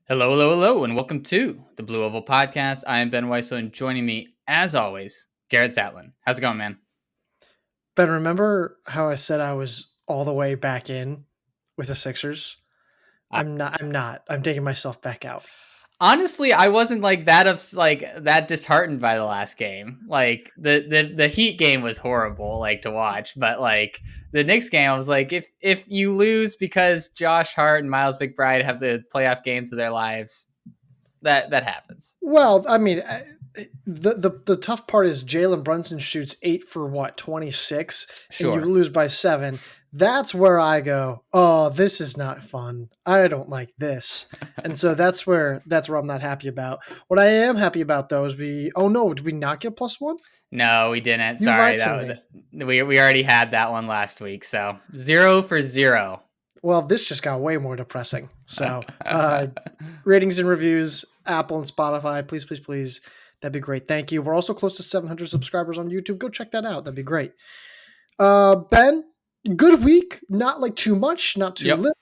Hello, hello, hello, and welcome to the Blue Oval Podcast. I am Ben Weissel, and joining me, as always, Garrett Zatlin. How's it going, man? Ben, remember how I said I was all the way back in with the Sixers? I, I'm not. I'm not. I'm taking myself back out. Honestly, I wasn't that disheartened by the last game. Like the Heat game was horrible, to watch. But the Knicks game, I was like, if you lose because Josh Hart and Miles McBride have the playoff games of their lives, that happens. Well, I mean, the tough part is Jalen Brunson shoots 8 for 26, and you Sure. lose by 7. That's where I go. Oh, this is not fun. I don't like this, and so that's where I'm not happy about. What I am happy about though is we. Oh no, did we not get +1? No, we didn't. You Sorry, lied to that was me. we already had that one last week. So 0 for 0. Well, this just got way more depressing. So, ratings and reviews, Apple and Spotify, please, please, please. That'd be great. Thank you. We're also close to 700 subscribers on YouTube. Go check that out. That'd be great. Ben, good week. Not like too much, not too Yep. little.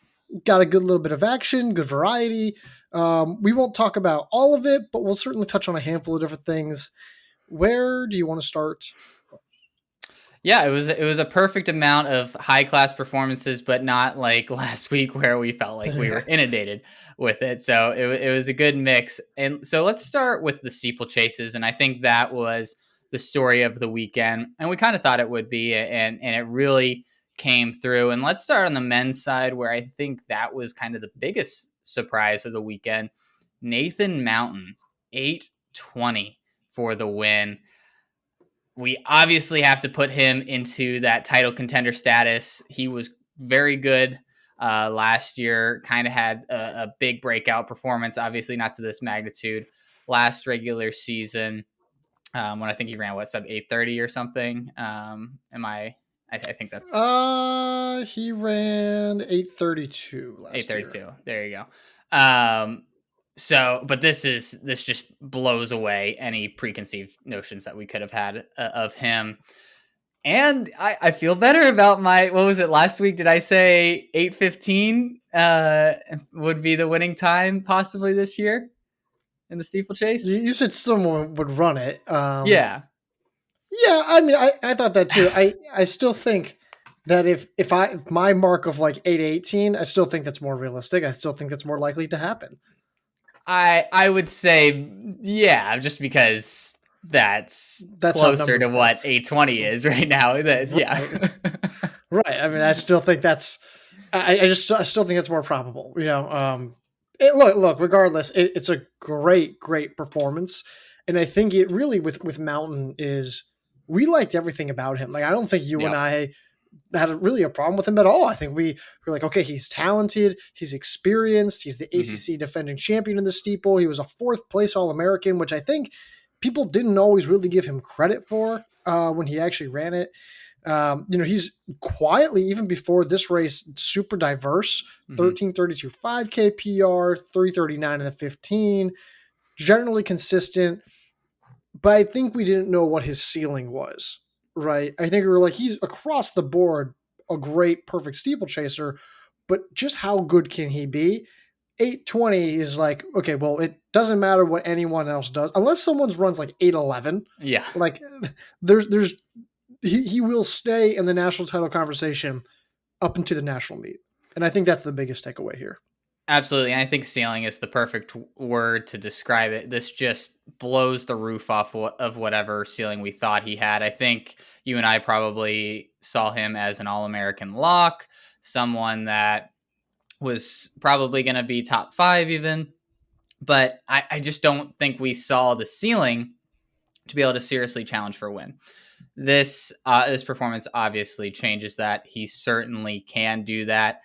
Got a good little bit of action, good variety. We won't talk about all of it, but we'll certainly touch on a handful of different things. Where do you want to start? Yeah, it was a perfect amount of high class performances, but not like last week where we felt like we were inundated with it. So it was a good mix. And so let's start with the steeplechases, and I think that was the story of the weekend, and we kind of thought it would be, and it really came through. And let's start on the men's side, where I think that was kind of the biggest surprise of the weekend. Nathan Mountain, 820 for the win. We obviously have to put him into that title contender status. He was very good last year, kind of had a big breakout performance, obviously not to this magnitude last regular season, when I think he ran sub 830 or something. I think that's He ran 832 last year. 832. There you go. But this just blows away any preconceived notions that we could have had of him. And I feel better about what was it last week? Did I say 8:15 would be the winning time possibly this year in the steeplechase? You said someone would run it. Yeah. Yeah, I mean, I thought that too. I still think that if my mark of like 818, I still think that's more realistic. I still think that's more likely to happen. I would say yeah, just because that's how closer to numbers what 820 is right now. Yeah. Right. I mean, I still think that's. I still think it's more probable. Look. Regardless, it's a great performance, and I think it really with Mountain is we liked everything about him. Like I don't think you and Yep. I had really a problem with him at all. I think we were like, okay, he's talented, he's experienced, he's the Mm-hmm. ACC defending champion in the steeple. He was a 4th place All American, which I think people didn't always really give him credit for when he actually ran it. He's quietly, even before this race, super diverse. Mm-hmm. 13:32 5K PR, 3:39 in the 15, generally consistent. But I think we didn't know what his ceiling was, right? I think we were like, he's across the board a great, perfect steeplechaser, but just how good can he be? 820 is like, okay, well, it doesn't matter what anyone else does, unless someone's runs like 811. Yeah. Like, there's he will stay in the national title conversation up into the national meet. And I think that's the biggest takeaway here. Absolutely. And I think ceiling is the perfect word to describe it. This just blows the roof off of whatever ceiling we thought he had. I think you and I probably saw him as an All-American lock, someone that was probably going to be top 5 even. But I just don't think we saw the ceiling to be able to seriously challenge for a win. This performance obviously changes that. He certainly can do that.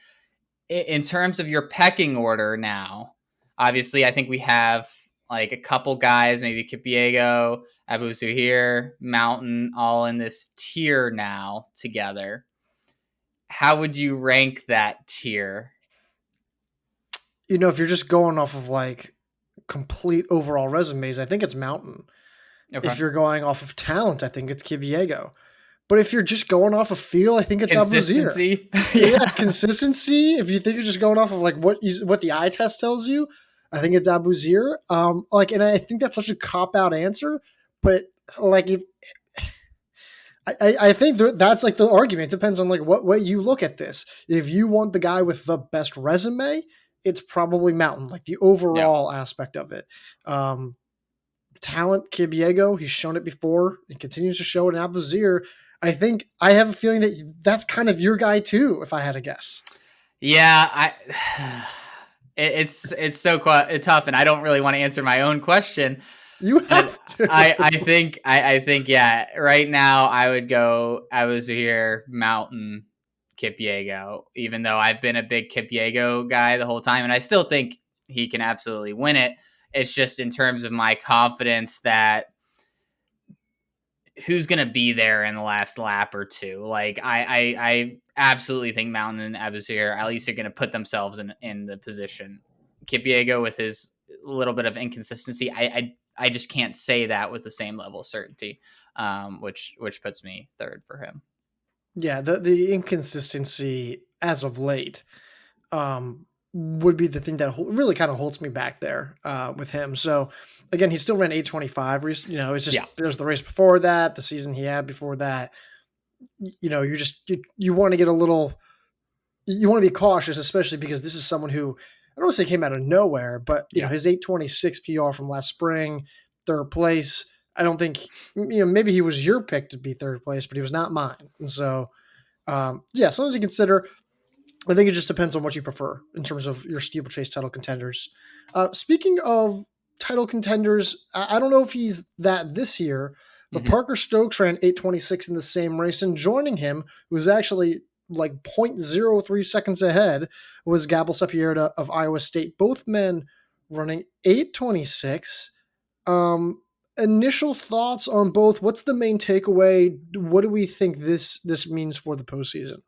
In terms of your pecking order now, obviously, I think we have like a couple guys, maybe Kipyego, Abusu here, Mountain, all in this tier now together. How would you rank that tier? If you're just going off of like complete overall resumes, I think it's Mountain. Okay. If you're going off of talent, I think it's Kipyego. But if you're just going off of feel, I think it's Consistency. Abuzir. Yeah, consistency. If you think you're just going off of like what the eye test tells you, I think it's Abuzir. And I think that's such a cop out answer, but like if I think that's like the argument. It depends on like what way you look at this. If you want the guy with the best resume, it's probably Mountain, like the Yeah. overall aspect of it. Um, Talent, Kibiego, he's shown it before and continues to show it in Abuzir. I have a feeling that that's kind of your guy too, if I had to guess. Yeah, it's so tough, and I don't really want to answer my own question. You But have to. I think yeah. Right now, I would go. I was here, Mountain, Kipiego. Even though I've been a big Kipiego guy the whole time, and I still think he can absolutely win it. It's just in terms of my confidence that who's going to be there in the last lap or two. Like I absolutely think Mountain and Abusir at least are going to put themselves in the position. Kipiego with his little bit of inconsistency, I just can't say that with the same level of certainty, which puts me third for him. Yeah, the inconsistency as of late would be the thing that really kind of holds me back there with him. So again, he still ran 8:25. You know, it's just Yeah. there's the race before that, the season he had before that. You know, you want to get a little, you want to be cautious, especially because this is someone who I don't want to say came out of nowhere, but you know Yeah. his 8:26 PR from last spring, third place. I don't think maybe he was your pick to be third place, but he was not mine. And so yeah, something to consider. I think it just depends on what you prefer in terms of your steeplechase title contenders. Speaking of title contenders, I don't know if he's that this year, but Mm-hmm. Parker Stokes ran 8:26 in the same race, and joining him, who was actually like 0.03 seconds ahead, was Gable Sieperda of Iowa State. Both men running 8:26. Initial thoughts on both. What's the main takeaway? What do we think this means for the postseason?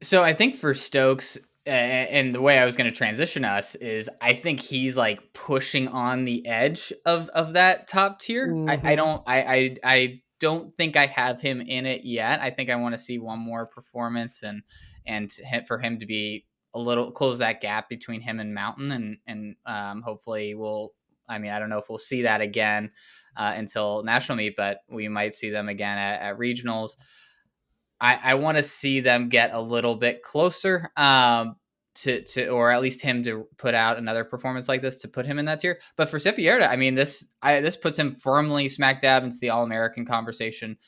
So I think for Stokes, and the way I was going to transition us is, I think he's like pushing on the edge of that top tier. Mm-hmm. I don't think I have him in it yet. I think I want to see one more performance and for him to be a little close that gap between him and Mountain, and hopefully we'll. I mean, I don't know if we'll see that again until national meet, but we might see them again at regionals. I want to see them get a little bit closer to or at least him to put out another performance like this to put him in that tier. But for Sieperda, I mean, this puts him firmly smack dab into the All American conversation.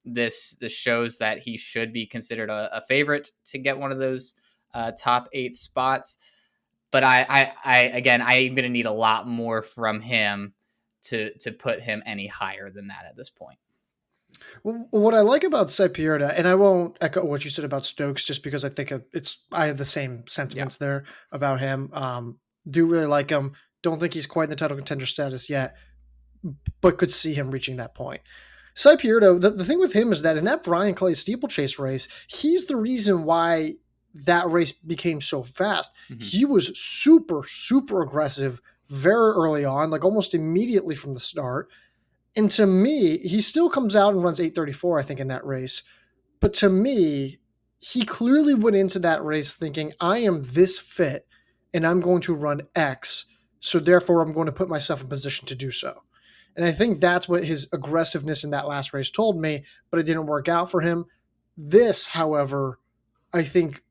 This shows that he should be considered a favorite to get one of those top 8 spots. But I again, I'm going to need a lot more from him to put him any higher than that at this point. Well, what I like about Sieperda, and I won't echo what you said about Stokes, just because I think I have the same Yeah. sentiments there about him. Do really like him. Don't think he's quite in the title contender status yet, but could see him reaching that point. Sieperda, the thing with him is that in that Brian Clay steeplechase race, he's the reason why that race became so fast. Mm-hmm. He was super, super aggressive very early on, like almost immediately from the start. And to me, he still comes out and runs 8:34, I think, in that race. But to me, he clearly went into that race thinking, I am this fit and I'm going to run X. So therefore, I'm going to put myself in position to do so. And I think that's what his aggressiveness in that last race told me, but it didn't work out for him. This, however, I think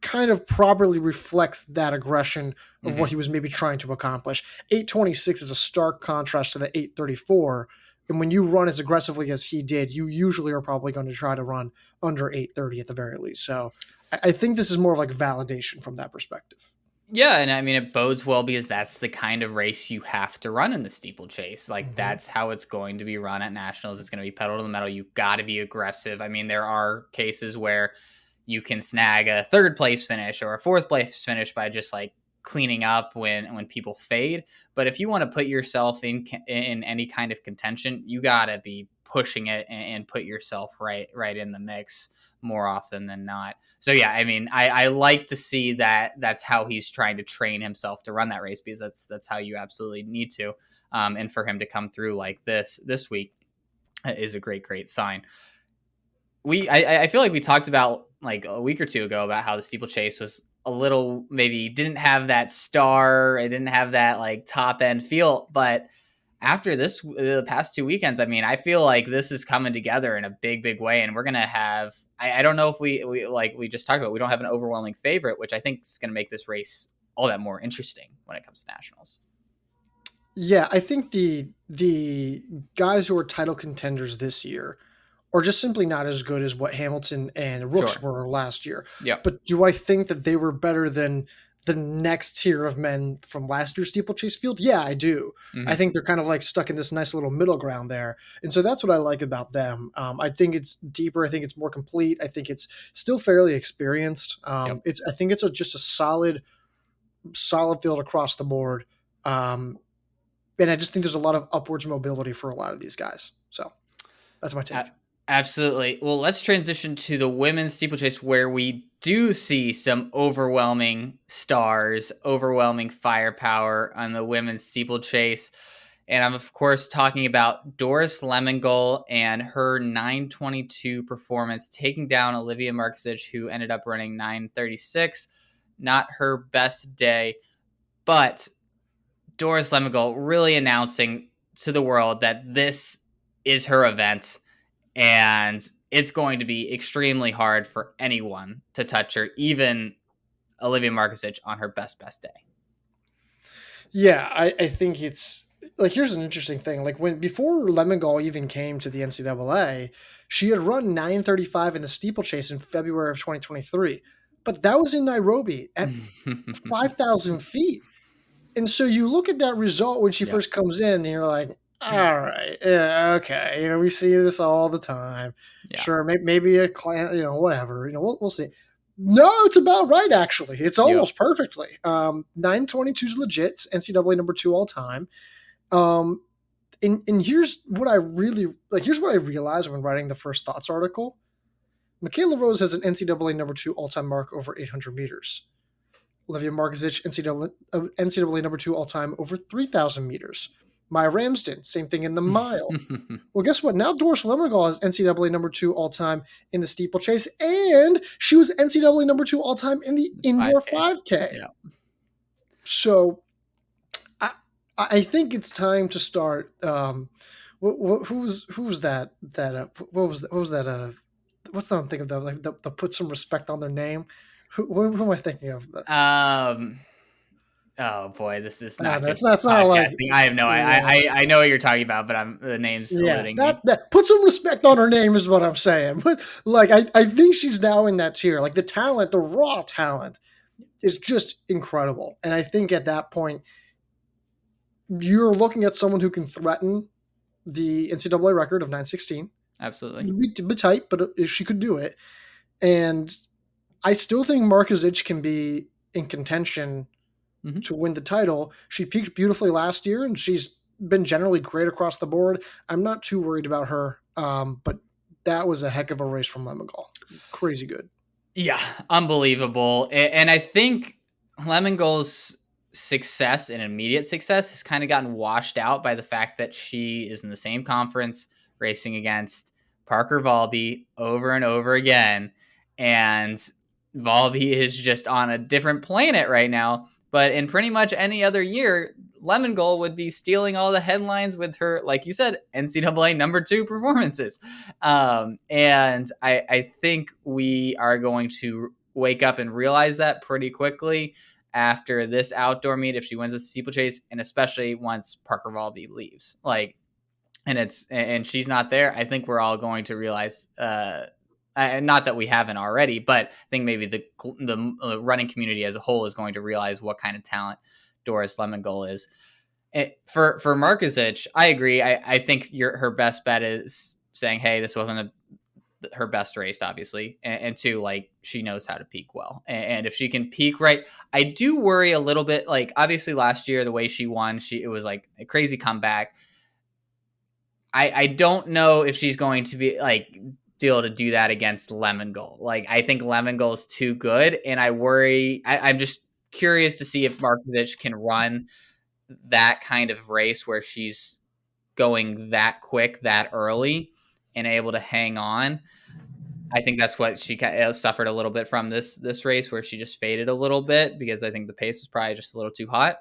kind of properly reflects that aggression of Mm-hmm. what he was maybe trying to accomplish. 8:26 is a stark contrast to the 8:34. And when you run as aggressively as he did, you usually are probably going to try to run under 8:30 at the very least. So I think this is more of like validation from that perspective. Yeah, and I mean it bodes well because that's the kind of race you have to run in the steeplechase. Like Mm-hmm. that's how it's going to be run at nationals. It's going to be pedal to the metal. You got to be aggressive. I mean, there are cases where you can snag a third place finish or a fourth place finish by just like cleaning up when people fade. But if you want to put yourself in any kind of contention, you got to be pushing it and put yourself right in the mix more often than not. So yeah, I mean, I like to see that that's how he's trying to train himself to run that race because that's how you absolutely need to. And for him to come through like this week is a great sign. I feel like we talked about like a week or two ago about how the steeplechase was a little, maybe didn't have that star. It didn't have that like top end feel. But after the past 2 weekends, I mean, I feel like this is coming together in a big way. And we're going to have, I don't know if we, like we just talked about, we don't have an overwhelming favorite, which I think is going to make this race all that more interesting when it comes to nationals. Yeah, I think the guys who are title contenders this year are just simply not as good as what Hamilton and Rooks Sure. were last year. Yep. But do I think that they were better than the next tier of men from last year's steeplechase field? Yeah, I do. I Mm-hmm. think they're kind of like stuck in this nice little middle ground there. And so that's what I like about them. I think it's deeper. I think it's more complete. I think it's still fairly experienced. Yep. I think it's just a solid field across the board. Um, and I just think there's a lot of upwards mobility for a lot of these guys. So that's my take. Absolutely. Well, let's transition to the women's steeplechase, where we do see some overwhelming stars, overwhelming firepower on the women's steeplechase. And I'm, of course, talking about Doris Lemngole and her 9:22 performance, taking down Olivia Markovic, who ended up running 9:36. Not her best day, but Doris Lemngole really announcing to the world that this is her event, and it's going to be extremely hard for anyone to touch her, even Olivia Markovic on her best day. Yeah, I think it's like here's an interesting thing. Like when before Lemongol even came to the NCAA, she had run 9:35 in the steeplechase in February of 2023, but that was in Nairobi at 5,000 feet. And so you look at that result when she Yep. first comes in, and you're like, all right, yeah, okay, we see this all the time. Yeah. Sure, maybe a client, whatever, we'll see. No, it's about right, actually. It's Yep. almost perfectly. 922 is legit. It's NCAA number 2 all time. Um, and here's what I really like. Here's what I realized when writing the First Thoughts article. Makayla Rose has an NCAA number 2 all time mark over 800 meters. Olivia Markovic, NCAA number 2 all time over 3,000 meters. Maya Ramsden, same thing in the mile. Well, guess what? Now Doris Lemngole is NCAA number 2 all time in the steeplechase, and she was NCAA number 2 all time in the indoor 5K. 5K. Yeah. So I think it's time to start. Who was that? What was that? What's that I'm thinking of? Like the put some respect on their name. Who am I thinking of? Oh boy, this is not good That's not like podcasting. I have no. yeah. I know what you're talking about, but the name's Yeah, eluding me. that put some respect on her name is what I'm saying. But like, I think she's now in that tier. Like the talent, the raw talent, is just incredible. And I think at that point, you're looking at someone who can threaten the NCAA record of 916. Absolutely. It'd be tight, but she could do it. And I still think Markovic can be in contention to win the title. She peaked beautifully last year, and she's been generally great across the board. I'm not too worried about her, but that was a heck of a race from Lemngole. Crazy good. Yeah, unbelievable. And I think Lemongold's success and immediate success has kind of gotten washed out by the fact that she is in the same conference racing against Parker Valby over and over again. And Valby is just on a different planet right now. But in pretty much any other year, Lemngole would be stealing all the headlines with her, like you said, NCAA number 2 performances. And I think we are going to wake up and realize that pretty quickly after this outdoor meet if she wins the steeplechase, and especially once Parker Valby leaves. And she's not there. I think we're all going to realize. Not that we haven't already, but I think maybe the running community as a whole is going to realize what kind of talent Doris Lemngole is. For Markovic, I agree. I think her best bet is saying, "Hey, this wasn't her best race, obviously," and two, like she knows how to peak well, and if she can peak right, I do worry a little bit. Like obviously last year, the way she won, it was like a crazy comeback. I don't know if she's going to be able to do that against Lemngole. Like I think Lemngole is too good, and I worry. I'm just curious to see if Markovic can run that kind of race where she's going that quick that early and able to hang on. I think that's what she suffered a little bit from this race, where she just faded a little bit because I think the pace was probably just a little too hot.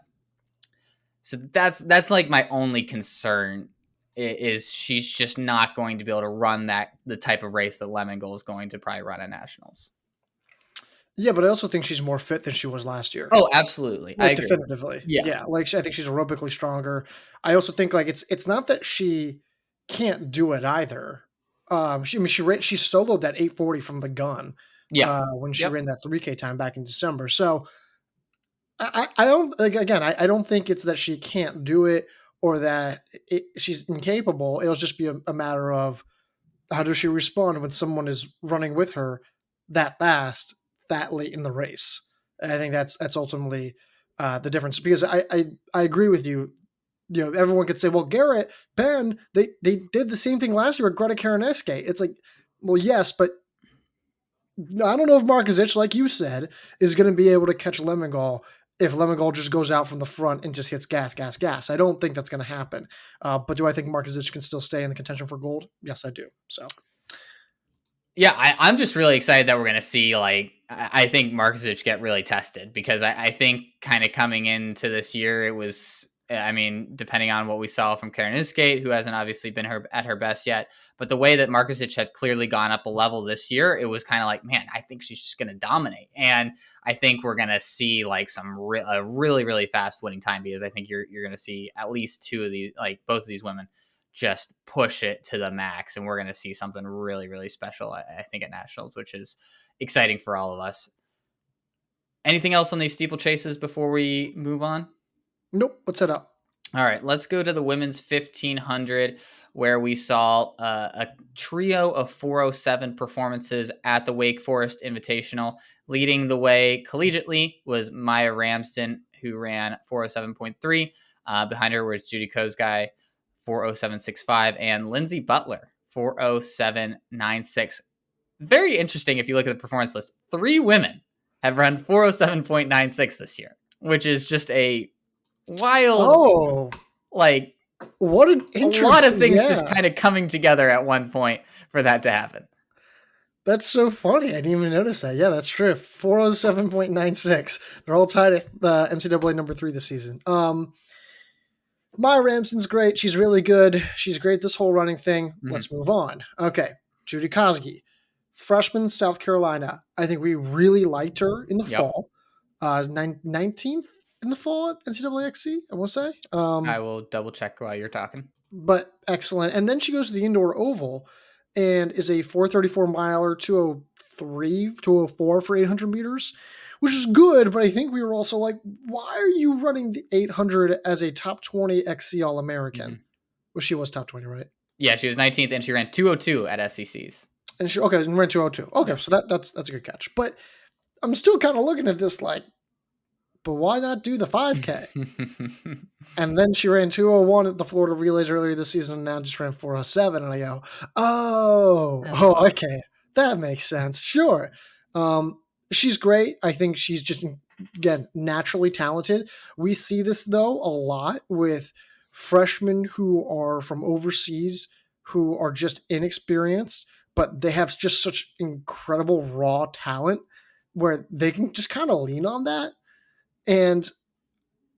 So that's like my only concern is she's just not going to be able to run the type of race that Lemngole is going to probably run at nationals. Yeah, but I also think she's more fit than she was last year. Oh, absolutely. I Like, agree. definitively. Yeah. Like, I think she's aerobically stronger. I also think, like, it's not that she can't do it either. She soloed that 840 from the gun, Yeah. when she Yep. ran that 3K time back in December. So, I don't like, again, I don't think it's that she can't do it or that she's incapable. It'll just be a matter of how does she respond when someone is running with her that fast, that late in the race. And I think that's ultimately the difference, because I agree with you. You know, everyone could say, well, Garrett, Ben, they did the same thing last year with Greta Karaneske. It's like, well, yes, but I don't know if Markovic, like you said, is going to be able to catch Lemngole if Lemngole just goes out from the front and just hits gas, gas, gas. I don't think that's going to happen. But do I think Markovic can still stay in the contention for gold? Yes, I do. So, yeah, I'm just really excited that we're going to see, like, I think Markovic get really tested, because I think kind of coming into this year, it was, I mean, depending on what we saw from Karaneske, who hasn't obviously been at her best yet, but the way that Markovic had clearly gone up a level this year, it was kind of like, man, I think she's just going to dominate. And I think we're going to see like a really, really fast winning time, because I think you're going to see at least two of these, like both of these women, just push it to the max, and we're going to see something really, really special, I think, at nationals, which is exciting for all of us. Anything else on these steeplechases before we move on? nope. What's it up? All right, let's go to the women's 1500, where we saw a trio of 407 performances at the Wake Forest Invitational. Leading the way collegiately was Maya Ramsden, who ran 407.3. Behind her was Judy Kosgei, 407.65, and Lindsay Butler, 407.96. Very interesting if you look at the performance list. 3 women have run 407.96 this year, which is just a wild, Oh, like, what an a lot of interesting, things yeah. just kind of coming together at one point for that to happen. That's so funny. I didn't even notice that. Yeah, that's true. 407.96. They're all tied at the NCAA number 3 this season. Maya Ramsden's great. She's really good. She's great this whole running thing. Mm-hmm. Let's move on. Okay. Judy Kosgei, freshman, South Carolina. I think we really liked her in the fall. 19th in the fall at NCAA I want to say. I will double check while you're talking. But excellent. And then she goes to the indoor oval and is a 434 miler, 203, 204 for 800 meters, which is good. But I think we were also like, why are you running the 800 as a top 20 XC All American? Mm-hmm. Well, she was top 20, right? Yeah, she was 19th and she ran 202 at SECs. And she ran 202. Okay, so that's a good catch. But I'm still kind of looking at this like, but why not do the 5K? And then she ran 201 at the Florida Relays earlier this season, and now just ran 407. And I go, okay, that makes sense. Sure. She's great. I think she's just, again, naturally talented. We see this, though, a lot with freshmen who are from overseas who are just inexperienced, but they have just such incredible raw talent where they can just kind of lean on that. And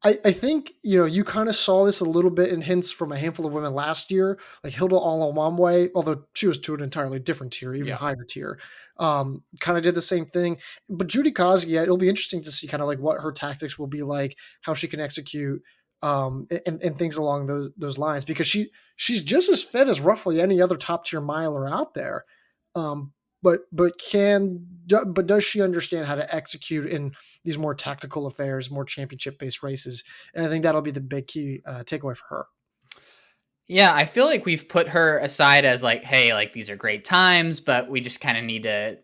I think, you kind of saw this a little bit in hints from a handful of women last year, like Hilda Olawamwe, although she was to an entirely different tier, even higher tier, kind of did the same thing. But Judy Kosgei, it'll be interesting to see kind of like what her tactics will be like, how she can execute, and things along those lines, because she's just as fit as roughly any other top tier miler out there. But does she understand how to execute in these more tactical affairs, more championship-based races? And I think that'll be the big key takeaway for her. Yeah, I feel like we've put her aside as like, hey, like these are great times, but we just kind of need to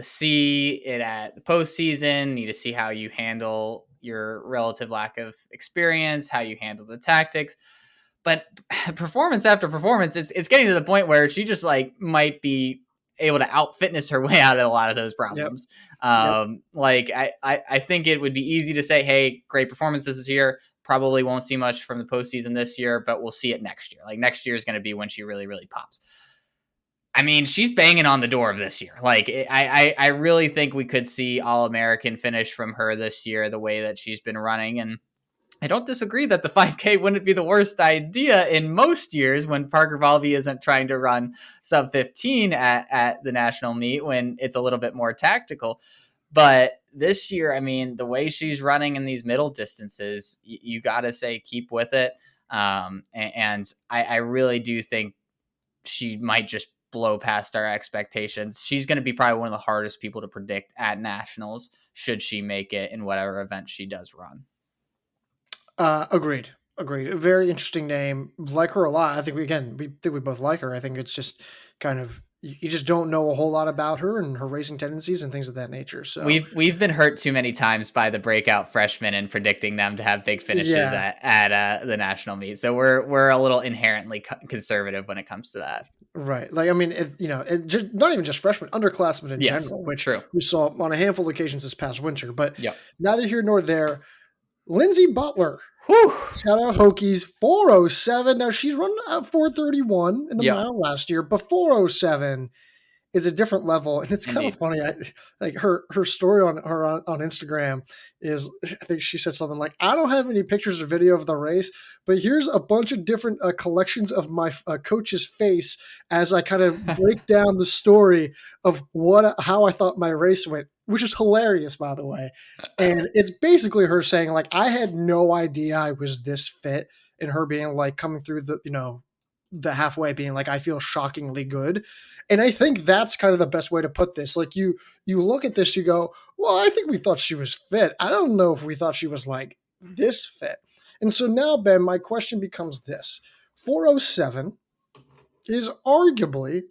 see it at the postseason, need to see how you handle your relative lack of experience, how you handle the tactics. But performance after performance, it's getting to the point where she just like might be able to out fitness her way out of a lot of those problems. Yep. Like I think it would be easy to say, hey, great performances this year. Probably won't see much from the postseason this year, but we'll see it next year. Like next year is going to be when she really, really pops. I mean, she's banging on the door of this year. Like, I really think we could see All-American finish from her this year, the way that she's been running. And I don't disagree that the 5K wouldn't be the worst idea in most years when Parker Volby isn't trying to run sub 15 at the national meet, when it's a little bit more tactical. But this year, I mean, the way she's running in these middle distances, you got to say keep with it. And I really do think she might just blow past our expectations. She's going to be probably one of the hardest people to predict at nationals, should she make it in whatever event she does run. Agreed. Agreed. A very interesting name. Like her a lot. I think we think we both like her. I think it's just kind of, you just don't know a whole lot about her and her racing tendencies and things of that nature. So We've been hurt too many times by the breakout freshmen and predicting them to have big finishes yeah, at the national meet. So we're a little inherently conservative when it comes to that. right. Like I mean, just, not even just freshmen, underclassmen in Yes, general, which true. we saw on a handful of occasions this past winter. But Yep. neither here nor there. Lindsay Butler. Whew. Shout out Hokies, 407. Now she's run 431 in the Yep. mile last year, but 407 is a different level, and it's kind of Indeed. funny. Like her story on her on Instagram is, I think she said something like, "I don't have any pictures or video of the race, but here's a bunch of different collections of my coach's face as I kind of break down the story of how I thought my race went," which is hilarious, by the way. And it's basically her saying like, "I had no idea I was this fit," and her being like coming through the halfway being like, "I feel shockingly good." And I think that's kind of the best way to put this. Like you look at this, you go, "Well, I think we thought she was fit. I don't know if we thought she was like this fit." And so now, Ben, my question becomes this: 407 is arguably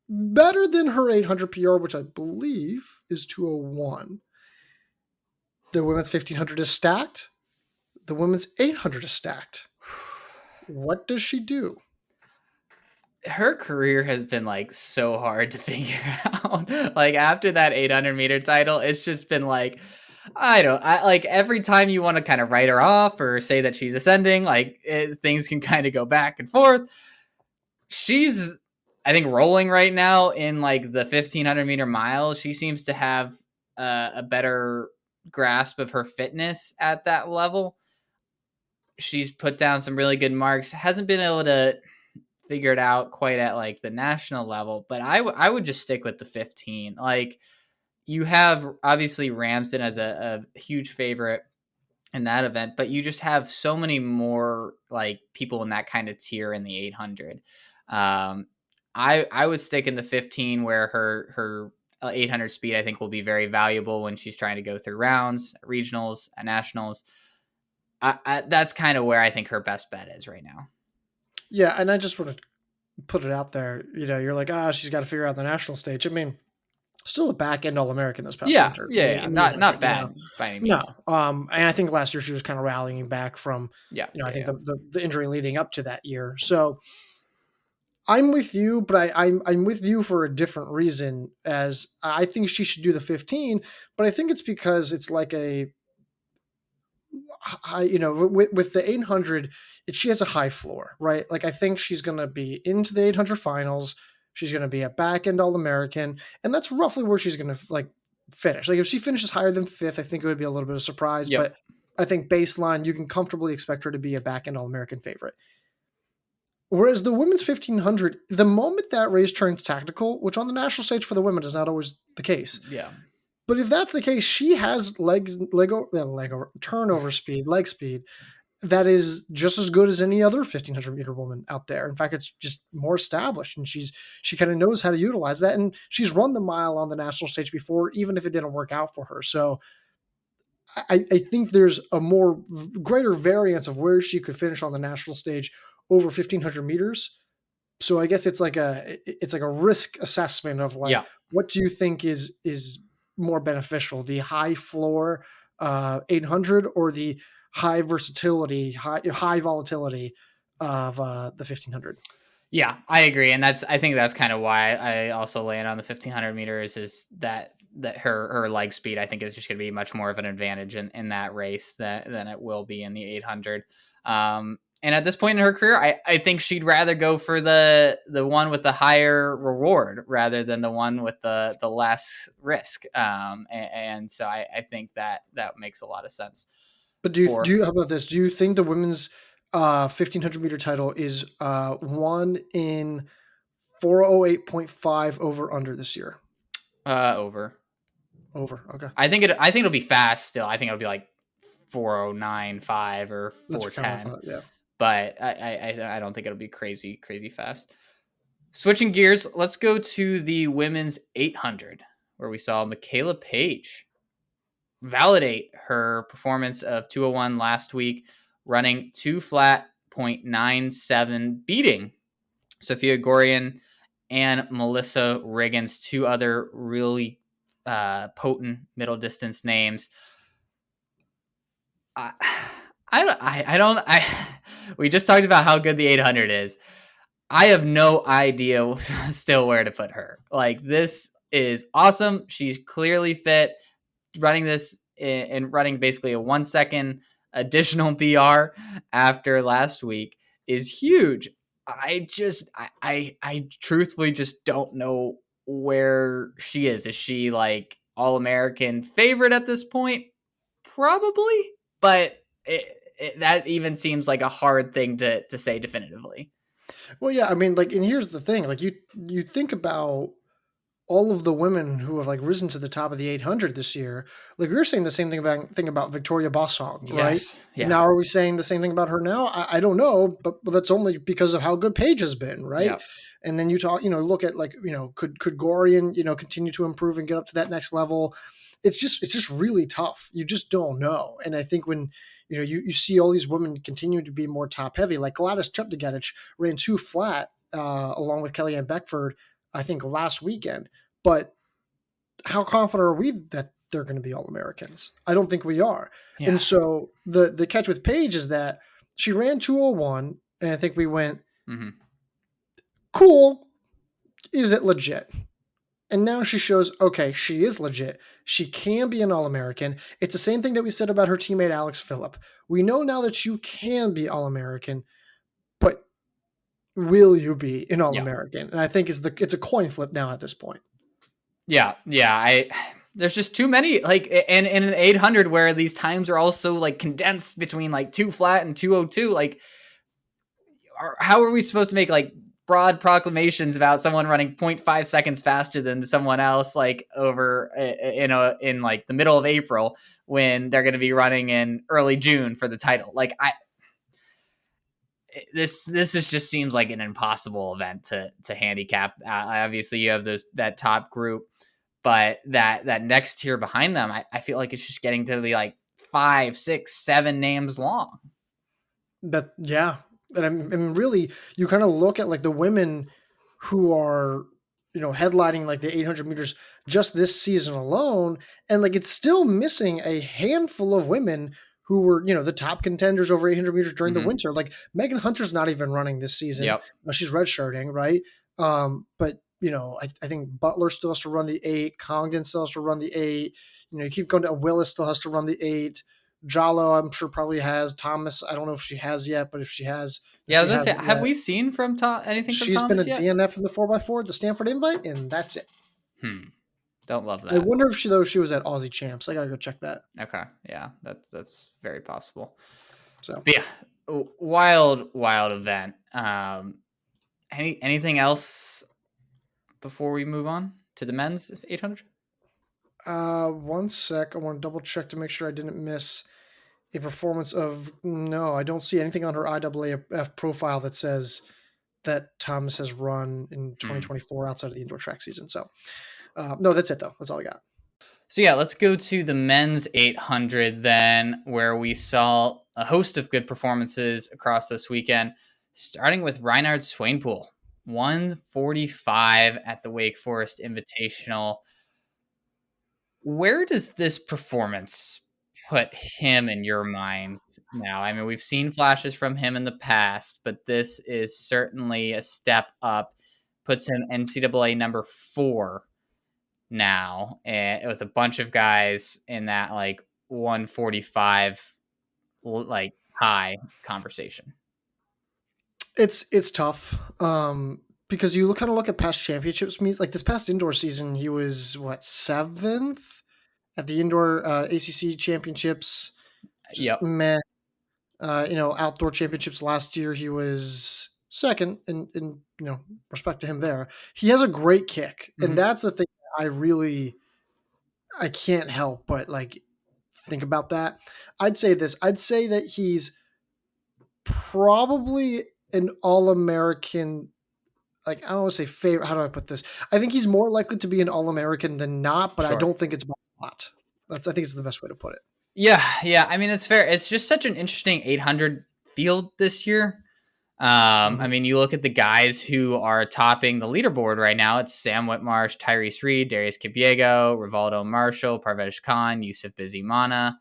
better than her 800 PR, which I believe is 201. The women's 1500 is stacked. The women's 800 is stacked. What does she do? Her career has been like so hard to figure out. Like after that 800-meter title, it's just been like, I like every time you want to kind of write her off or say that she's ascending, like things can kind of go back and forth. She's, I think, rolling right now in like the 1500-meter mile. She seems to have a better grasp of her fitness at that level. She's put down some really good marks. Hasn't been able to figure it out quite at like the national level, but I would just stick with the 15. Like you have obviously Ramsden as a huge favorite in that event, but you just have so many more like people in that kind of tier in the 800. I would stick in the 15, where her 800 speed I think will be very valuable when she's trying to go through rounds, regionals, and nationals. That's kind of where I think her best bet is right now. Yeah, and I just want to put it out there. You're like, she's got to figure out the national stage. I mean, still a back end All American this past winter. Yeah. Not bad by any means. No, and I think last year she was kind of rallying back from, I think the injury leading up to that year. So I'm with you, but I'm with you for a different reason. As I think she should do the 15, but I think it's because it's like with the 800, she has a high floor, right? Like I think she's going to be into the 800 finals. She's going to be a back end All American, and that's roughly where she's going to like finish. Like if she finishes higher than fifth, I think it would be a little bit of a surprise. Yep. But I think baseline, you can comfortably expect her to be a back end All American favorite. Whereas the women's 1500, the moment that race turns tactical, which on the national stage for the women is not always the case. Yeah. But if that's the case, she has turnover speed, leg speed, that is just as good as any other 1500-meter woman out there. In fact, it's just more established, and she kind of knows how to utilize that. And she's run the mile on the national stage before, even if it didn't work out for her. So I think there's a greater variance of where she could finish on the national stage over 1500 meters. So I guess it's like a risk assessment of like, what do you think is more beneficial, the high floor 800 or the high versatility, high volatility of the 1500? Yeah, I agree. And I think that's kind of why I also land on the 1500 meters, is that her leg speed, I think, is just going to be much more of an advantage in that race than it will be in the 800. And at this point in her career, I think she'd rather go for the one with the higher reward rather than the one with the less risk. And so I think that makes a lot of sense. But For how about this? Do you think the women's 1500 meter title is won in 408.5 over under this year? over. Over. Okay. I think it'll be fast still. I think it'll be like 409.5 or That's kind of what I 410. thought. Yeah. But I don't think it'll be crazy fast. Switching gears, let's go to the women's 800, where we saw Makayla Paige validate her performance of 201 last week, running 2 flat 0.97, beating Sophia Gorian and Melissa Riggins, two other really potent middle distance names. We just talked about how good the 800 is. I have no idea still where to put her. Like, this is awesome. She's clearly fit. Running this and running basically a 1 second additional PR after last week is huge. I truthfully just don't know where she is. Is she like All-American favorite at this point? Probably, but that even seems like a hard thing to say definitively. Well, yeah. I mean, like, and here's the thing: like, you think about all of the women who have like risen to the top of the 800 this year. Like, we were saying the same thing about Victoria Bossong, right? Yes. Yeah. Now, are we saying the same thing about her now? I don't know, but that's only because of how good Paige has been, right? Yep. And then you look at, like, could Gorian, continue to improve and get up to that next level? It's just really tough. You just don't know. And I think when you see all these women continue to be more top heavy, like Gladys Cheptegei ran 2 flat along with Kellyanne Beckford, I think, last weekend. But how confident are we that they're going to be All-Americans? I don't think we are. Yeah. And so the catch with Paige is that she ran 201, and I think we went, cool, is it legit? And now she shows, okay, she is legit. She can be an All-American. It's the same thing that we said about her teammate Alex Phillip. We know now that you can be All-American, but will you be an All-American? And I think it's a coin flip now at this point. Yeah. There's just too many, like, and in an 800 where these times are also like condensed between like 2 flat and 202, like, how are we supposed to make like broad proclamations about someone running 0.5 seconds faster than someone else, like, over in like the middle of April when they're going to be running in early June for the title? Like, this just seems like an impossible event to handicap. Obviously you have that top group, but that next tier behind them, I feel like it's just getting to be like 5, 6, 7 names long. Yeah. And really, you kind of look at like the women who are, headlining like the 800 meters just this season alone, and like it's still missing a handful of women who were, the top contenders over 800 meters during the winter. Like, Megan Hunter's not even running this season. Yep. She's redshirting, right? But I think Butler still has to run the 8. Congdon still has to run the 8. You keep going to Willis still has to run the 8. Jalo, I'm sure, probably has. Thomas, I don't know if she has yet, but if she has, I was gonna say, have we seen from anything from She's Thomas been a yet? DNF in the 4x4 at the Stanford Invite, and that's it. Don't love that. I wonder if she was at Aussie Champs. I gotta go check that. Okay, yeah, that's very possible. So, but yeah, wild event. Anything else before we move on to the men's 800? 1 sec. I want to double check to make sure I didn't miss a performance of. No, I don't see anything on her IAAF profile that says that Thomas has run in 2024 outside of the indoor track season. So, no, that's it though. That's all I got. So yeah, let's go to the men's 800 then, where we saw a host of good performances across this weekend, starting with Rynard Swanepoel, 145 at the Wake Forest Invitational. Where does this performance put him in your mind now? I mean, we've seen flashes from him in the past, but this is certainly a step up. Puts him NCAA number 4 now, and with a bunch of guys in that like 145 like high conversation. It's tough because you kind of look at past championships meets. Like this past indoor season, he was what, seventh at the indoor ACC championships. Just Yep. meh. Outdoor championships last year, he was second. In respect to him, there he has a great kick, and Mm-hmm. that's the thing. I can't help but like think about that. I'd say this. I'd say that he's probably an All-American. Like, I don't want to say favorite. How do I put this? I think he's more likely to be an All-American than not, but I Sure. don't think it's by a lot. I think it's the best way to put it. Yeah. I mean, it's fair. It's just such an interesting 800 field this year. I Mhm. mean, you look at the guys who are topping the leaderboard right now. It's Sam Whitmarsh, Tyrese Reed, Darius Kipiego, Rivaldo Marshall, Parvez Khan, Yusuf Bizimana,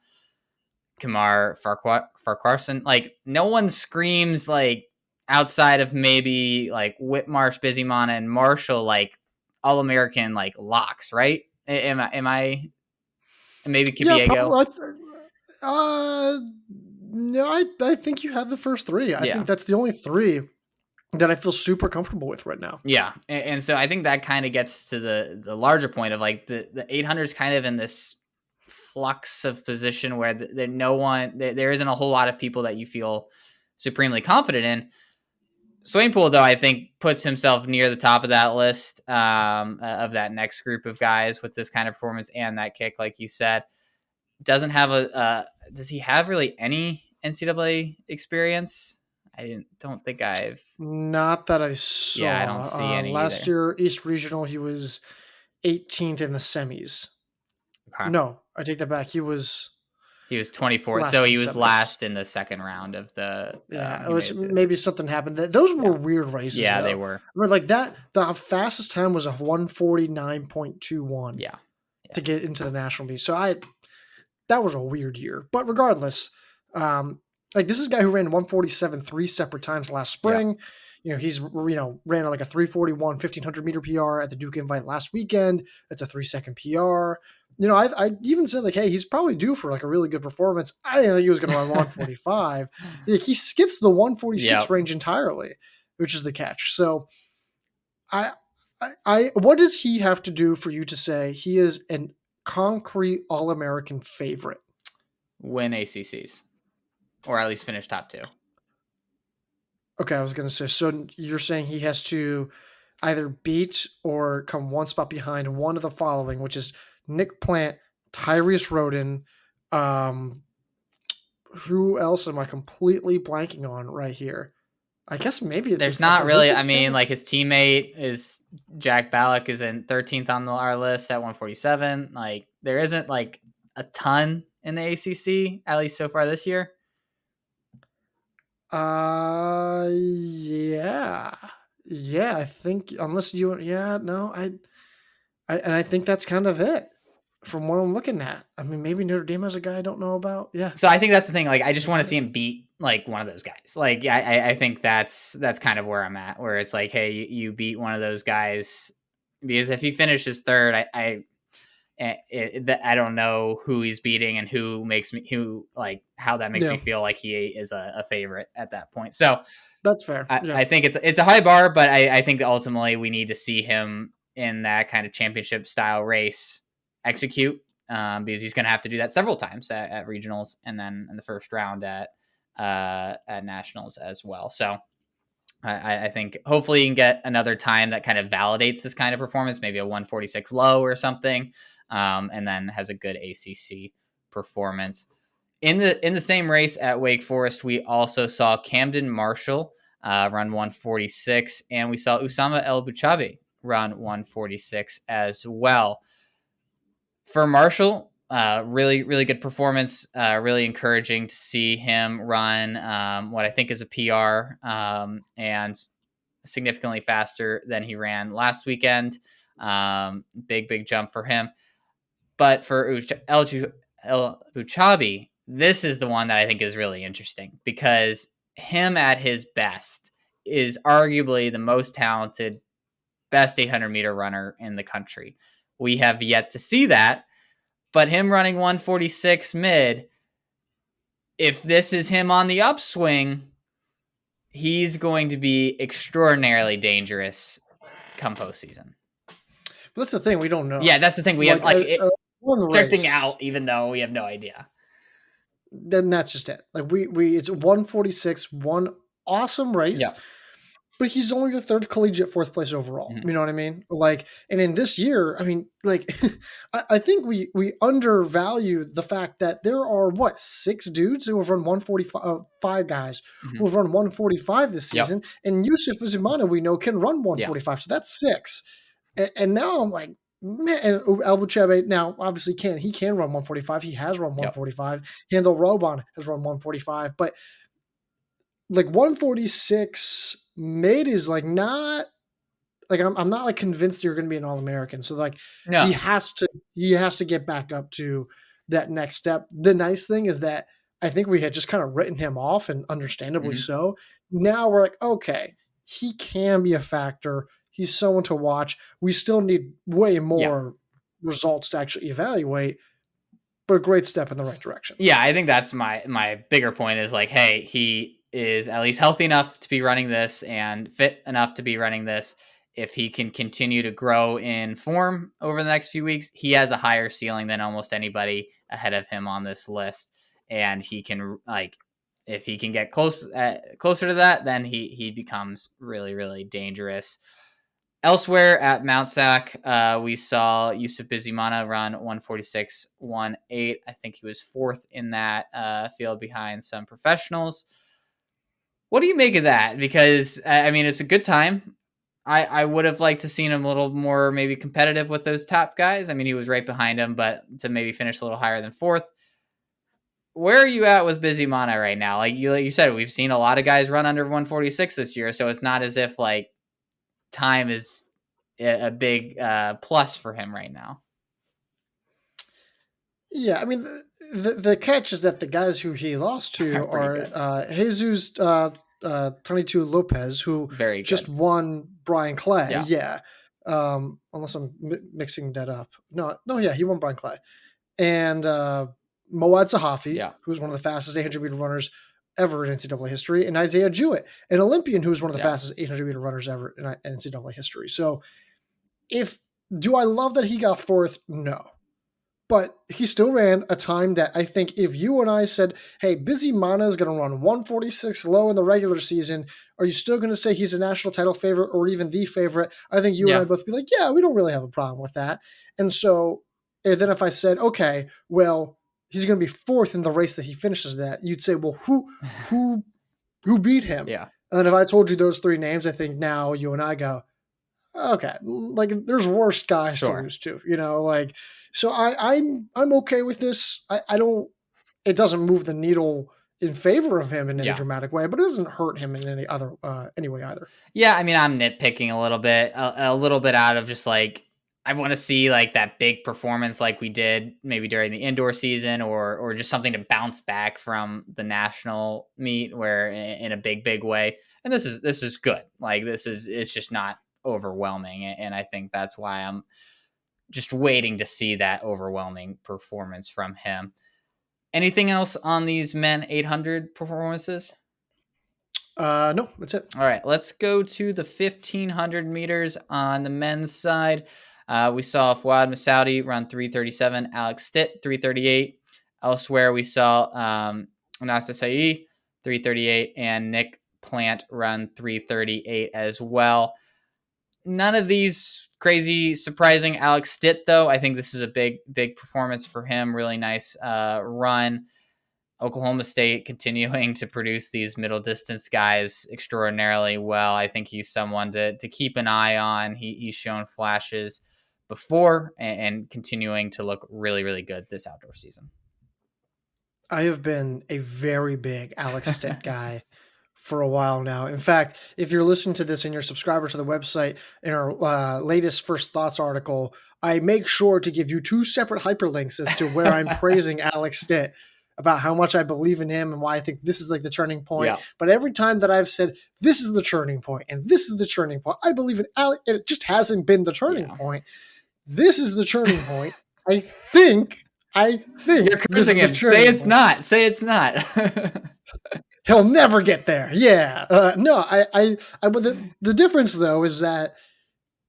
Kamar Farquharson. Like, no one screams like outside of maybe like Whitmarsh, Bizimana, and Marshall like all American like locks, right? Am I maybe Yeah, Kipiego? probably. No, I think you have the first three. I Yeah. think that's the only three that I feel super comfortable with right now. Yeah, and so I think that kind of gets to the larger point of like the 800 is kind of in this flux of position where there isn't a whole lot of people that you feel supremely confident in. Swanepoel, though, I think puts himself near the top of that list of that next group of guys with this kind of performance and that kick, like you said. Doesn't have does he have really any NCAA experience? Don't think I've. Not that I Yeah, I don't see saw. any Last either. year, East Regional, he was 18th in the semis. Okay. No, I take that back. He was He was 24th, last so in the he was semis. last in the second round of the. Yeah, He which made the. maybe something happened. Those Yeah, were weird races, yeah, they though. were. I mean, like that, the fastest time was a 1:49.21 Yeah, yeah, to get into the national meet. So that was a weird year. But regardless, like this is a guy who ran 1:47 three separate times last yeah. spring. He's ran like a 3:41 1,500-meter PR at the Duke Invite last weekend. That's a 3-second PR. I even said like, hey, he's probably due for like a really good performance. I didn't think he was going to run 1:45. Like, he skips the 1:46 Yep. range entirely, which is the catch. So I, what does he have to do for you to say he is an concrete All-American favorite? Win ACCs, or at least finish top two. Okay, I was going to say, so you're saying he has to either beat or come one spot behind one of the following, which is Nick Plant, Tyrese Roden. Um, who else am I completely blanking on right here? I guess maybe There's if not I lose really. the I mean, guy. like his teammate is Jack Ballack is in 13th on our list at 147. Like there isn't like a ton in the ACC at least so far this year. Yeah, yeah. I think unless yeah, no, and I think that's kind of it from what I'm looking at. I mean, maybe Notre Dame has a guy I don't know about. Yeah, So I think that's the thing. Like, I just want to see him beat like one of those guys. Like, I think that's kind of where I'm at. Where it's like, hey, you beat one of those guys because if he finishes third, I don't know who he's beating and who like how that makes yeah, me feel like he is a favorite at that point. So that's fair. Yeah. I think it's a high bar, but I think that ultimately we need to see him in that kind of championship style race execute because he's going to have to do that several times at regionals and then in the first round at nationals as well. So I think hopefully you can get another time that kind of validates this kind of performance, maybe a 146 low or something, and then has a good ACC performance. In the same race at Wake Forest, we also saw Camden Marshall run 146, and we saw Oussama El Bouchayby run 146 as well. For Marshall, really, really good performance. Really encouraging to see him run what I think is a PR and significantly faster than he ran last weekend. Big jump for him. But for El Bouchayby, this is the one that I think is really interesting because him at his best is arguably the most talented, best 800-meter runner in the country. We have yet to see that, but him running 146 mid, if this is him on the upswing, he's going to be extraordinarily dangerous come postseason. But that's the thing, we don't know. Yeah, that's the thing. We have one projecting race out, even though we have no idea. then that's just it. Like we it's 146, one awesome race, but he's only the third collegiate fourth place overall. Mm-hmm. You know what I mean? Like, and in this year, I mean, like, I think we undervalue the fact that there are what 6 dudes who have run 145, 5 guys who have run 145 this season, and Yusuf Bizimana we know can run 145, so that's 6. And now I'm like, man, and Bouchayby now obviously he can run 145. He has run 145. Handel Robon has run 145, but like 146 mid is like not like I'm not like convinced you're going to be an All-American. So like he has to get back up to that next step. The nice thing is that I think we had just kind of written him off, and understandably so. Now we're like, okay, he can be a factor. He's someone to watch. We still need way more results to actually evaluate, but a great step in the right direction. Yeah, I think that's my bigger point is like, hey, he is at least healthy enough to be running this and fit enough to be running this. If he can continue to grow in form over the next few weeks, he has a higher ceiling than almost anybody ahead of him on this list. And he can, like, if he can get closer to that, then he becomes really, really dangerous. Elsewhere at Mount Sac, we saw Yusuf Bizimana run 146.18. I think he was 4th in that field behind some professionals. What do you make of that? Because, I mean, it's a good time. I would have liked to seen him a little more maybe competitive with those top guys. I mean, he was right behind him, but to maybe finish a little higher than 4th. Where are you at with Bizimana right now? Like you said, we've seen a lot of guys run under 146 this year, so it's not as if like time is a big plus for him right now. Yeah, I mean the catch is that the guys who he lost to are Jesus 22 Lopez, who just won Brian Clay. Yeah. Unless I'm mixing that up. No, yeah, he won Brian Clay. And Moad Sahafi, who's one of the fastest 800-meter runners ever in NCAA history, and Isaiah Jewett, an Olympian who's one of the fastest 800-meter runners ever in NCAA history. So do I love that he got 4th? No. But he still ran a time that I think if you and I said, hey, Bizimana is going to run 146 low in the regular season, are you still going to say he's a national title favorite or even the favorite? I think you and I both be like, yeah, we don't really have a problem with that. And so and then if I said, okay, well, he's going to be 4th in the race that he finishes that, you'd say, well, who beat him? Yeah. And if I told you those 3 names, I think now you and I go, okay, like there's worse guys to lose to, you know, like, so I'm okay with this. I don't, it doesn't move the needle in favor of him in any dramatic way, but it doesn't hurt him in any other any way either. Yeah, I mean, I'm nitpicking a little bit out of just like, I want to see like that big performance like we did maybe during the indoor season or just something to bounce back from the national meet where in a big way. And this is good. Like it's just not overwhelming. And I think that's why I'm just waiting to see that overwhelming performance from him. Anything else on these men 800 performances? No, that's it. All right, let's go to the 1500 meters on the men's side. We saw Fouad Messaoudi run 3:37, Alex Stitt 3:38. Elsewhere, we saw Essayi 3:38 and Nick Plant run 3:38 as well. None of these crazy surprising. Alex Stitt, though, I think this is a big performance for him. Really nice run. Oklahoma State continuing to produce these middle distance guys extraordinarily well. I think he's someone to keep an eye on. He's shown flashes before and continuing to look really, really good this outdoor season. I have been a very big Alex Stitt guy for a while now. In fact, if you're listening to this and you're a subscriber to the website, in our latest First Thoughts article, I make sure to give you 2 separate hyperlinks as to where I'm praising Alex Stitt about how much I believe in him and why I think this is like the turning point. Yeah. But every time that I've said this is the turning point and this is the turning point, I believe in Alex, and it just hasn't been the turning point. This is the turning point. I think you're cursing him. Say it's not. He'll never get there. Yeah. No, but the difference though is that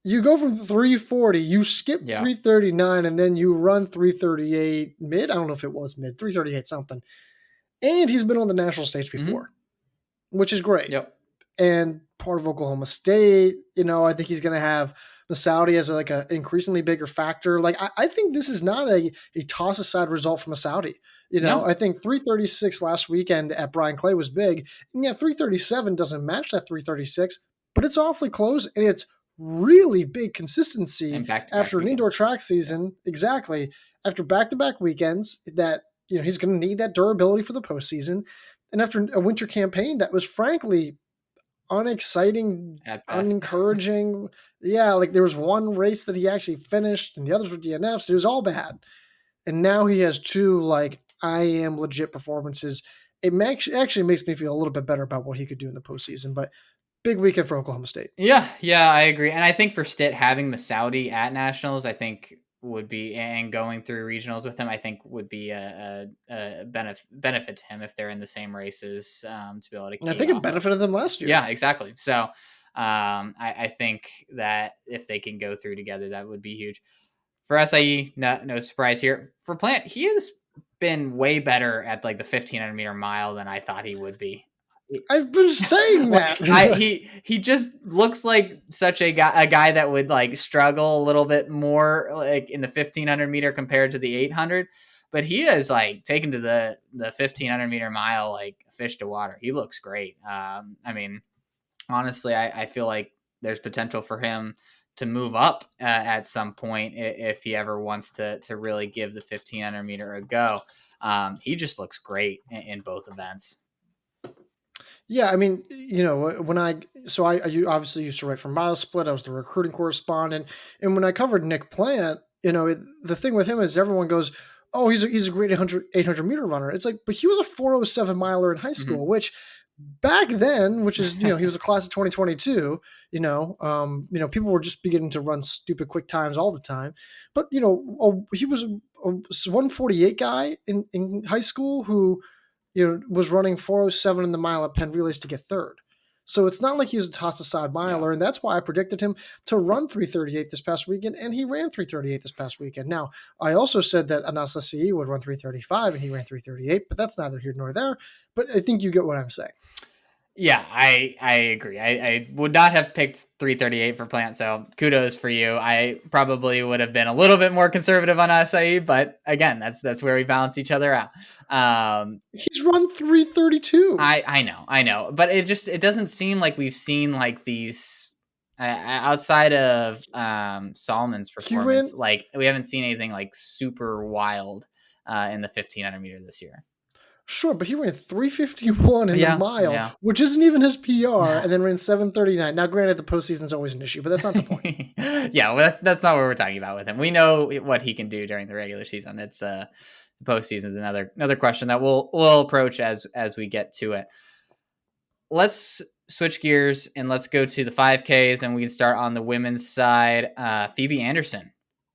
you go from 340, you skip Yeah. 339, and then you run 338 mid. I don't know if it was mid, 338 something. And he's been on the national stage Mm-hmm. before, which is great. Yep. And part of Oklahoma State, I think he's going to have Messaoudi as like an increasingly bigger factor. Like I think this is not a toss aside result from Messaoudi. No. I think 336 last weekend at Brian Clay was big. And yeah, 337 doesn't match that 336, but it's awfully close and it's really big consistency And back-to-back after an indoor weekends. track season. Yeah. Exactly. After back-to-back weekends that, he's going to need that durability for the postseason. And after a winter campaign that was frankly unexciting, At best. unencouraging. Yeah, like there was one race that he actually finished and the others were DNFs. It was all bad. And now he has two, like, I am legit performances. It actually makes me feel a little bit better about what he could do in the postseason. But big weekend for Oklahoma State. Yeah, I agree. And I think for Stitt, having Messaoudi at nationals, I think would be, and going through regionals with him, I think would be a benefit to him if they're in the same races, to be able to And I key think it off benefited them last year. Yeah, exactly. So I think that if they can go through together, that would be huge. For Essayi, no surprise here. For Plant, he has been way better at like the 1500 meter mile than I thought he would be. I've been saying that. He just looks like such a guy that would like struggle a little bit more like in the 1500 meter compared to the 800, but he is like taken to the 1500 meter mile like fish to water. He looks great. I mean, honestly, I feel like there's potential for him to move up at some point if he ever wants to really give the 1500 meter a go. He just looks great in both events. Yeah, I mean, when I obviously used to write for Mile Split. I was the recruiting correspondent, and when I covered Nick Plant, the thing with him is everyone goes, "Oh, he's a great 800 meter runner." It's like, but he was a 407 miler in high school, which back then, which is he was a class of 2022. People were just beginning to run stupid quick times all the time, but he was a 148 guy in high school who was running 407 in the mile at Penn Relays to get third. So it's not like he's a toss aside miler, and that's why I predicted him to run 338 this past weekend, and he ran 338 this past weekend. Now, I also said that Essayi would run 335, and he ran 338, but that's neither here nor there. But I think you get what I'm saying. Yeah, I agree. I would not have picked 338 for Plant, so kudos for you. I probably would have been a little bit more conservative on Essayi, but again, that's where we balance each other out. He's run 332. I know, but it doesn't seem like we've seen like these outside of Solomon's performance. Like we haven't seen anything like super wild in the 1500 meter this year. Sure, but he ran 351 in the mile, which isn't even his PR, and then ran 739. Now, granted, the postseason's always an issue, but that's not the point. Yeah, well, that's not what we're talking about with him. We know what he can do during the regular season. It's the postseason is another question that we'll approach as we get to it. Let's switch gears and let's go to the 5Ks, and we can start on the women's side. Phoebe Anderson,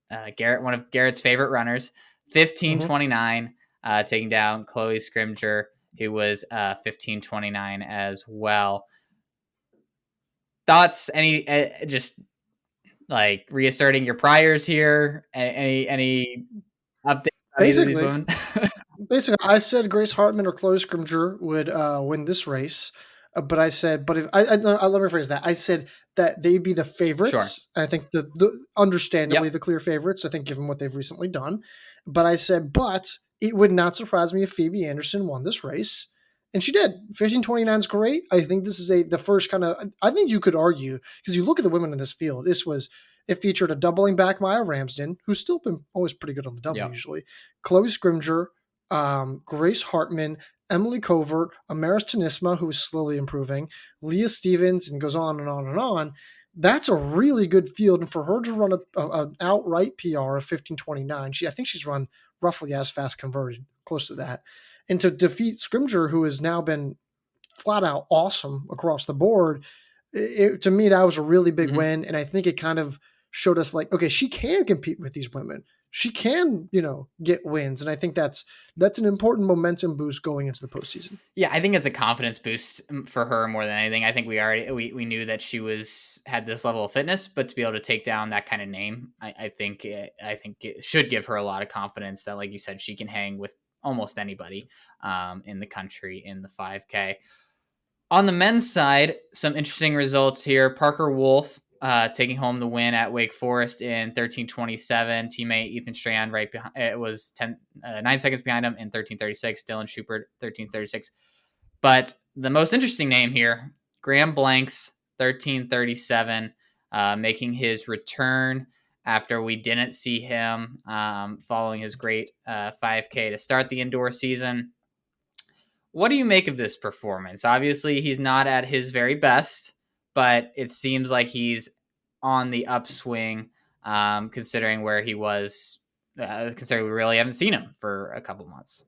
one of Garrett's favorite runners, 15:29. Taking down Chloe Scrimger, who was 15:29 as well. Thoughts? Any just like reasserting your priors here? Any updates on either of these women? Basically, I said Grace Hartman or Chloe Scrimger would win this race, but I said, but if let me rephrase that. I said that they'd be the favorites. Sure. I think the understandably the clear favorites. I think given what they've recently done, but I said, but it would not surprise me if Phoebe Anderson won this race. And she did. 15:29 is great. I think this is the first kind of, I think you could argue, because you look at the women in this field, it featured a doubling back Maya Ramsden, who's still been always pretty good on the double usually, Chloe Scrimger, Grace Hartman, Emily Covert, Amaris Tanisma, who is slowly improving, Leah Stevens, and goes on and on and on. That's a really good field. And for her to run an outright PR of 15:29, I think she's run roughly as fast converted, close to that. And to defeat Scrimger, who has now been flat out awesome across the board, to me, that was a really big win. And I think it kind of showed us like, okay, she can compete with these women. she can, get wins. And I think that's an important momentum boost going into the postseason. Yeah, I think it's a confidence boost for her more than anything. I think we knew that she had this level of fitness, but to be able to take down that kind of name, I think it should give her a lot of confidence that, like you said, she can hang with almost anybody in the country in the 5K. On the men's side, some interesting results here. Parker Wolfe taking home the win at Wake Forest in 13:27. Teammate Ethan Strand right behind. It was 9 seconds behind him in 13:36. Dylan Schubert 13:36. But the most interesting name here, Graham Blanks 13:37, making his return after we didn't see him following his great 5K to start the indoor season. What do you make of this performance? Obviously, he's not at his very best, but it seems like he's on the upswing, considering where he was. Considering we really haven't seen him for a couple months.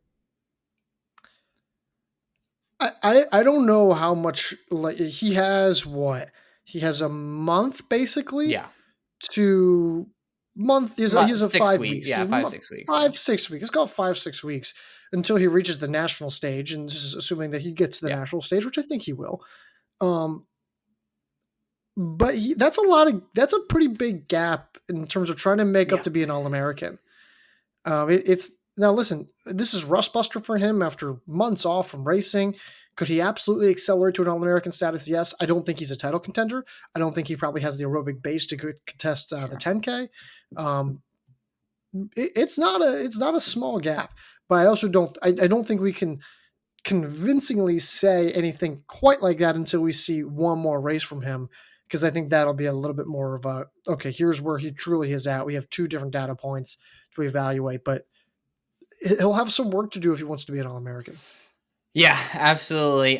I don't know how much, like, he has a month basically. Yeah. To month. He has a 5 weeks. Yeah, 5-6 weeks. 5-6 weeks. It's called 5-6 weeks until he reaches the national stage, and this is assuming that he gets to the national stage, which I think he will. But that's a pretty big gap in terms of trying to make up to be an All-American. It's now listen, this is rust buster for him after months off from racing. Could he absolutely accelerate to an All-American status? Yes. I don't think he's a title contender. I don't think he probably has the aerobic base to contest the 10K. It's not a small gap, but I also don't think we can convincingly say anything quite like that until we see one more race from him, because I think that'll be a little bit more of a, okay, here's where he truly is at. We have two different data points to evaluate, but he'll have some work to do if he wants to be an All-American. Yeah, absolutely.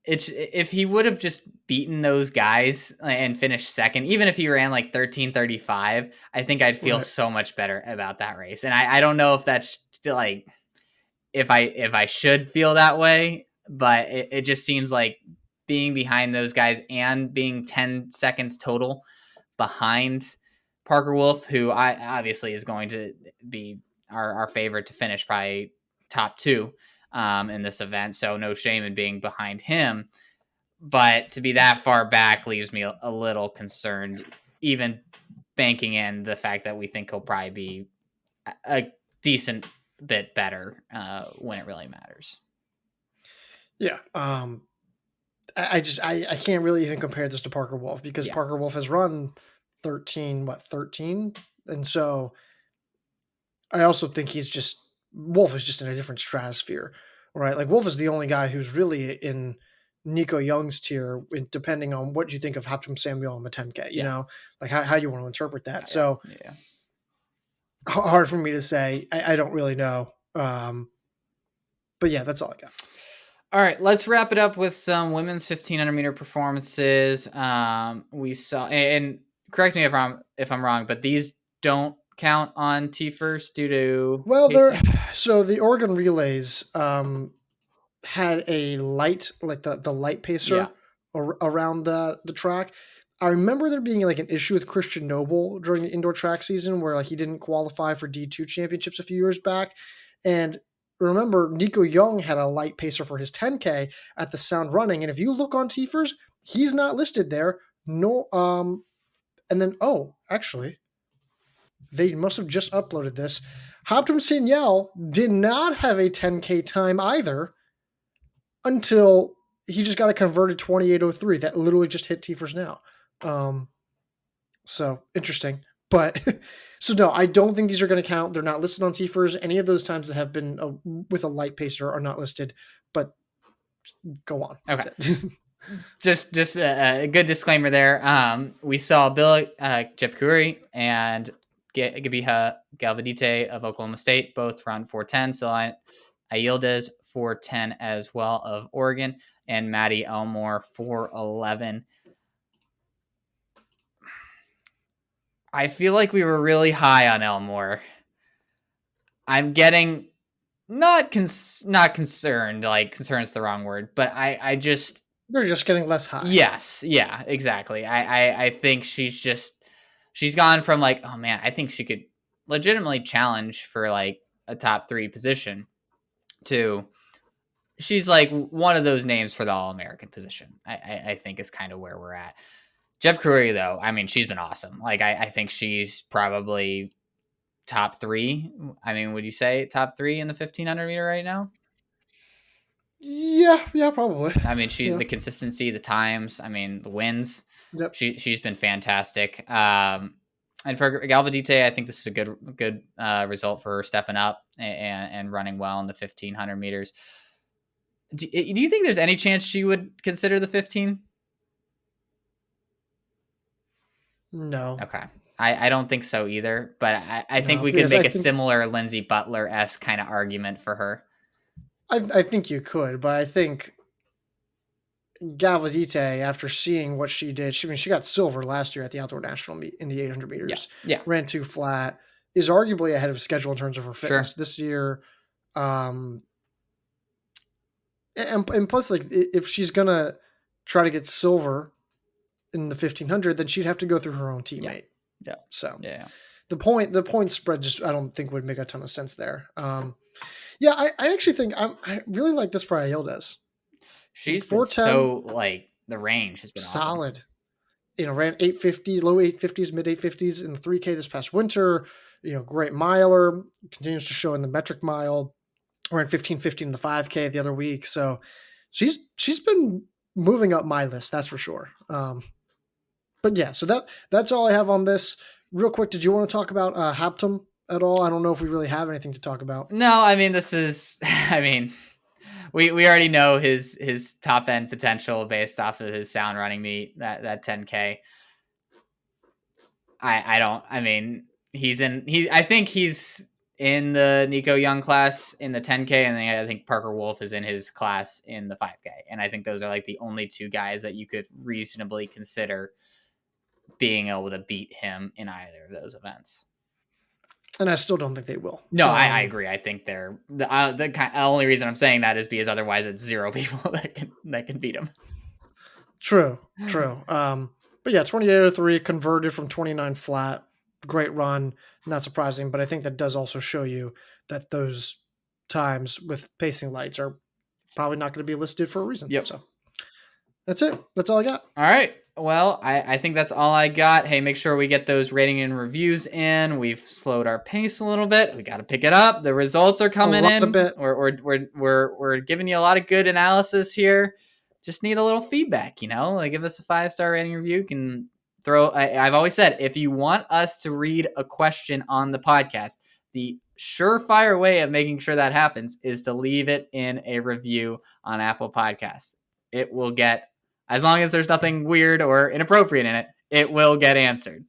If he would have just beaten those guys and finished second, even if he ran like 13:35, I think I'd feel so much better about that race. And I don't know if that's like, if I should feel that way, but it just seems like being behind those guys and being 10 seconds total behind Parker Wolfe, who obviously is going to be our favorite to finish probably top 2 in this event. So no shame in being behind him, but to be that far back leaves me a little concerned, even banking in the fact that we think he'll probably be a decent bit better when it really matters. Yeah. I can't really even compare this to Parker Wolfe, because Parker Wolfe has run 13, and so I also think Wolfe is just in a different stratosphere, right? Like, Wolfe is the only guy who's really in Nico Young's tier, depending on what you think of Hatem Samuel on the 10K, you know, like how you want to interpret that. So hard for me to say. I don't really know. But yeah, that's all I got. All right, let's wrap it up with some women's 1500 meter performances. We saw, and correct me if I'm wrong, but these don't count on T-First due to so the Oregon relays had a light, like the light pacer around the track. I remember there being like an issue with Christian Noble during the indoor track season where, like, he didn't qualify for D2 championships a few years back. And remember, Nico Young had a light pacer for his 10K at the Sound Running. And if you look on TFers, he's not listed there. No. And then, actually, they must have just uploaded this. Hatem Samuel did not have a 10K time either until he just got a converted 28:03 that literally just hit TFers now. So interesting. But so no, I don't think these are going to count. They're not listed on TFers. Any of those times that have been with a light pacer are not listed. But go on. Okay. just a good disclaimer there. We saw Bill Jepkirui and Galvydyte of Oklahoma State both run 4:10. So Ayildes 4:10 as well of Oregon, and Maddie Elmore 4:11. I feel like we were really high on Elmore. I'm getting not concerned. Like, concerned's the wrong word, but I just, they're just getting less high. Yes, yeah, exactly. I think she's she's gone from like, oh man, I think she could legitimately challenge for like a top 3 position to she's like one of those names for the All-American position. I think is kind of where we're at. Jepkirui, though, I mean, she's been awesome. Like, I think she's probably top 3. I mean, would you say top 3 in the 1500 meter right now? Yeah, probably. I mean, Yeah. the consistency, the times, I mean, the wins. Yep. She's been fantastic. And for Galvydyte, I think this is a good result for her stepping up and running well in the 1500 meters. Do you think there's any chance she would consider the 15? No. Okay. I don't think so either, but I think No, we could because make I a think similar Lindsey Butler-esque kind of argument for her. I think you could, but I think Galvydyte, after seeing what she did, she got silver last year at the outdoor national meet in the 800 meters. Yeah. Ran too flat, is arguably ahead of schedule in terms of her fitness Sure. this year. And plus, like, if she's gonna try to get silver in the 1500, then she'd have to go through her own teammate. Yeah. So Yeah. the point spread just I don't think would make a ton of sense there. Yeah, I actually think I really like this for Ayildes. She's been 410, so like the range has been solid. Awesome. Ran 850, low 850s, mid 850s in the 3K this past winter. Great miler, continues to show in the metric mile. Ran 1550 in the 5K the other week. So she's been moving up my list, that's for sure. But yeah, so that's all I have on this. Real quick, did you want to talk about Haptum at all? I don't know if we really have anything to talk about. No, I mean we already know his top end potential based off of his sound running meet, that 10K. I think he's in the Nico Young class in the 10K, and then I think Parker Wolfe is in his class in the 5K. And I think those are like the only 2 guys that you could reasonably consider being able to beat him in either of those events. And I still don't think they will. No, I agree. I think they're the only reason I'm saying that is because otherwise it's 0 people that can beat him. True. But yeah, 28.03 converted from 29 flat. Great run. Not surprising, but I think that does also show you that those times with pacing lights are probably not going to be listed for a reason. Yep. So that's it. That's all I got. All right. Well, I think that's all I got. Hey, make sure we get those rating and reviews in. We've slowed our pace a little bit. We got to pick it up. The results are coming in. We're giving you a lot of good analysis here. Just need a little feedback, like give us a 5-star rating review. You can I've always said, if you want us to read a question on the podcast, the surefire way of making sure that happens is to leave it in a review on Apple Podcasts. It will get, as long as there's nothing weird or inappropriate in it, it will get answered.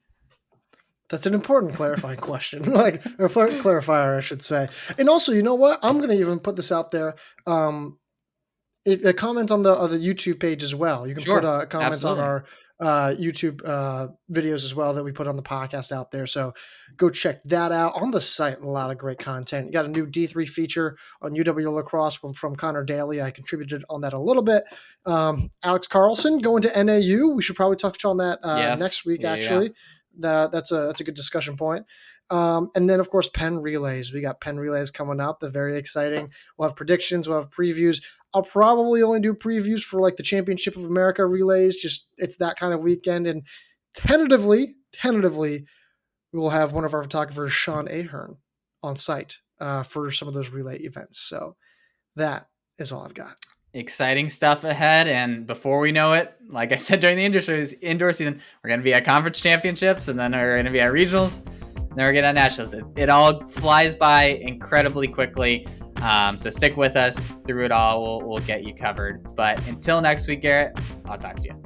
That's an important clarifying question, or clarifier, I should say. And also, you know what? I'm going to even put this out there. A comment on the YouTube page as well. You can put a comment Absolutely. On our YouTube videos as well that we put on the podcast out there. So go check that out on the site. A lot of great content. You got a new D3 feature on UW Lacrosse from Connor Daly. I contributed on that a little bit. Alex Carlson going to NAU. We should probably touch on that next week. Actually, that's a good discussion point. And then, of course, Penn Relays. We got Penn Relays coming up. They're very exciting. We'll have predictions. We'll have previews. I'll probably only do previews for like the Championship of America relays. Just it's that kind of weekend. And tentatively, we will have one of our photographers, Sean Ahern, on site for some of those relay events. So that is all I've got. Exciting stuff ahead. And before we know it, like I said during the indoor season, we're going to be at conference championships, and then we're going to be at regionals. Then we're getting at nationals. It all flies by incredibly quickly. So stick with us through it all. We'll get you covered. But until next week, Garrett, I'll talk to you.